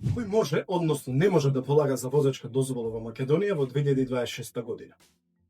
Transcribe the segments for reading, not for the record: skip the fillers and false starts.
Кој може, односно не може да полага за возачка дозвола во Македонија во 2026 година.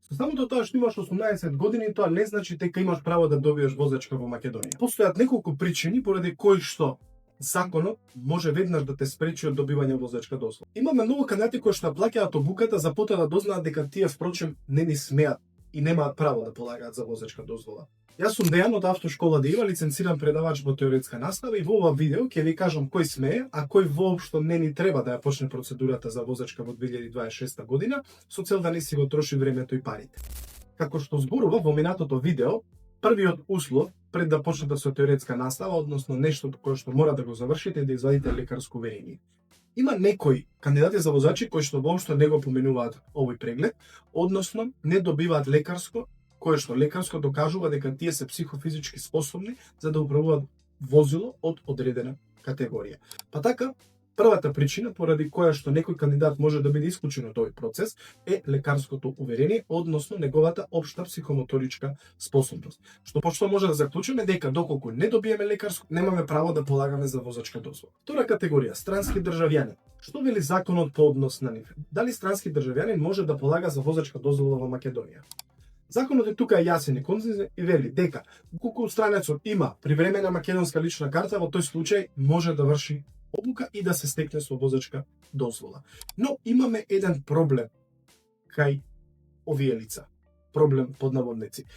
Со самото тоа што имаш 18 години, тоа не значи дека имаш право да добиеш возачка во Македонија. Постојат неколку причини поради кои што законот може веднаш да те спречи од добивање возачка дозвола. Имаме многу кандидати кои што плаќаат обуката за потоа да дознаат дека тие впрочем не ни смеат и немаат право да полагаат за возачка дозвола. Јас сум Дејан од автошкола ДИВА, лиценциран предавач во теоретска настава и во ова видео ќе ви кажам кој смее, а кој воопшто не ни треба да ја почне процедурата за возачка во 2026 година, со цел да не си го троши времето и парите. Како што зборува во минатото видео, првиот услов пред да почнете со теоретска настава, односно нешто кое што мора да го завршите е да извадите лекарско уверение. Има некои кандидати за возачи кои што воопшто не го поменуваат овој преглед, односно не добиваат лекарско, кое што лекарско докажува дека тие се психофизички способни за да управуваат возило од одредена категорија. Па така, првата причина поради која што некој кандидат може да биде исклучен од овој процес е лекарското уверение, односно неговата општа психомоторичка способност. Што може да заклучиме дека доколку не добиеме лекарско, немаме право да полагаме за возачка дозвола. Втора категорија, странски државјани. Што вели законот по однос на нив? Дали странски државјанин може да полага за возачка дозвола во Македонија? Законот е тука јасен и концизен и вели дека доколку странецот има привремена македонска лична карта, во тој случај може да врши обука и да се стекне со возачка дозвола. Но имаме еден проблем кај овие лица. Проблем под наводници.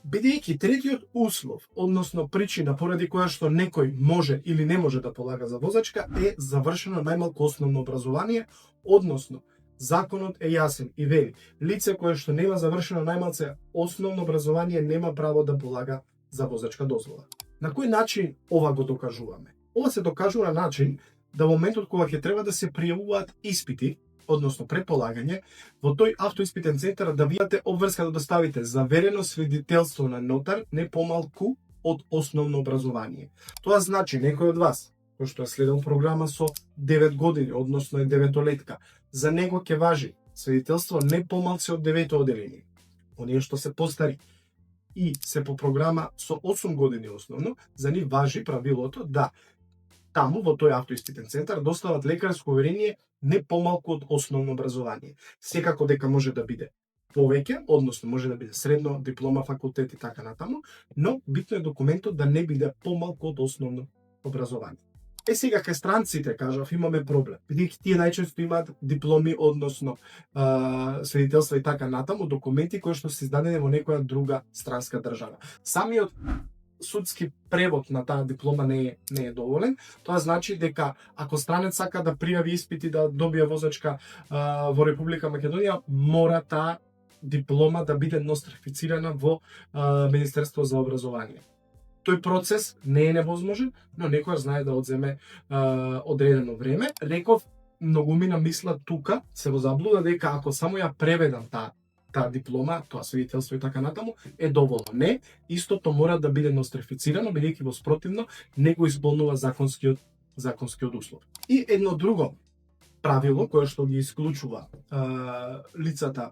Бидејќи третиот услов, односно причина поради која што некој може или не може да полага за возачка е завршено најмалку основно образование, односно законот е јасен и вели лице кое што нема завршено најмалце основно образование нема право да полага за возачка дозвола. На кој начин ова го докажуваме? Ова се докажува на начин да во моментот кога ќе треба да се пријавуваат испити, односно предполагање, во тој автоиспитен центар да вијате обврска да доставите заверено свидетелство на нотар не помалку од основно образование. Тоа значи некој од вас кој што е следел програма со 9 години, односно е деветолетка, за него ќе важи свидетелство не помалку од 9 оделение. Оние што се постари и се по програма со 8 години основно, за нив важи правилото да таму во тој автоиспитен центар достават лекарско уверение не помалку од основно образование. Секако дека може да биде повеќе, односно може да биде средно, диплома, факултет и така натаму, но битно е документот да не биде помалку од основно образование. Сега кај странците, кажав, имаме проблем. Бидејќи тие најчесто имаат дипломи, односно свидетелства и така натаму, документи кои што се издадени во некоја друга странска држава. Самиот судски превод на таа диплома не е доволен. Тоа значи дека ако странец сака да пријави испити да добие возачка во Република Македонија, мора таа диплома да биде нострифицирана во Министерство за образование. Тој процес не е невозможен, но некојаш знае да одземе одредено време. Реков, многумина мисла тука, се во заблуда дека ако само ја преведам таа диплома, тоа свидетелство и така натаму, е доволно. Не, истото мора да биде нострифицирано, бидејќи во спротивно не го исполнува законскиот услов. И едно друго правило кое што ги исклучува лицата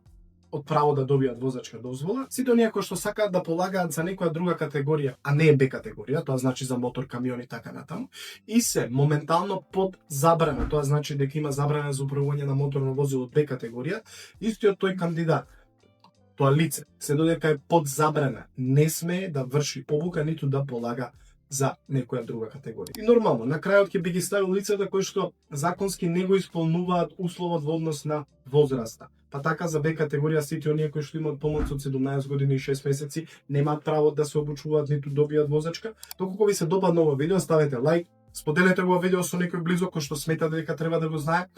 од право да добијат возачка дозвола, сите оние кои што сакаат да полагаат за некоја друга категорија, а не е Б категорија, тоа значи за мотор, камион и така натаму, и се моментално под забрана, тоа значи дека има забрана за управување на моторно возило од Б категорија, истиот тој кандидат, тоа лице, се додека е под забрана, не смее да врши обука ниту да полага за некоја друга категорија. И нормално, на крајот ќе би ги ставил лицата кои што законски не го исполнуваат условот во однос на возраста. Па така за Б категорија сите оние кои што имаат помалку од 17 години и 6 месеци немаат право да се обучуваат ниту добијат возачка. Доколку ви се допадна ова видео, ставете лайк, споделете го видео со некој близок кој што смета дека треба да го знае.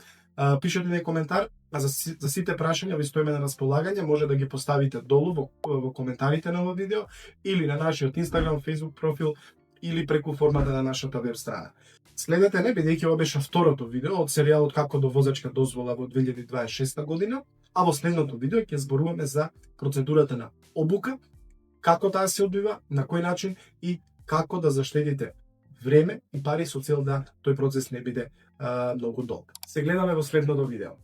Пишете ни коментар, а за сите прашања ви стоиме на располагање, може да ги поставите долу во коментарите на ова видео или на нашиот Instagram, Facebook профил или преку формата на нашата веб страна. Следете не, бидејќи ова беше второто видео од серијалот Како до возачка дозвола во 2026 година, а во следното видео ќе зборуваме за процедурата на обука, како таа се одвива, на кој начин и како да заштедите време и пари со цел да тој процес не биде многу долг. Се гледаме во следното видео.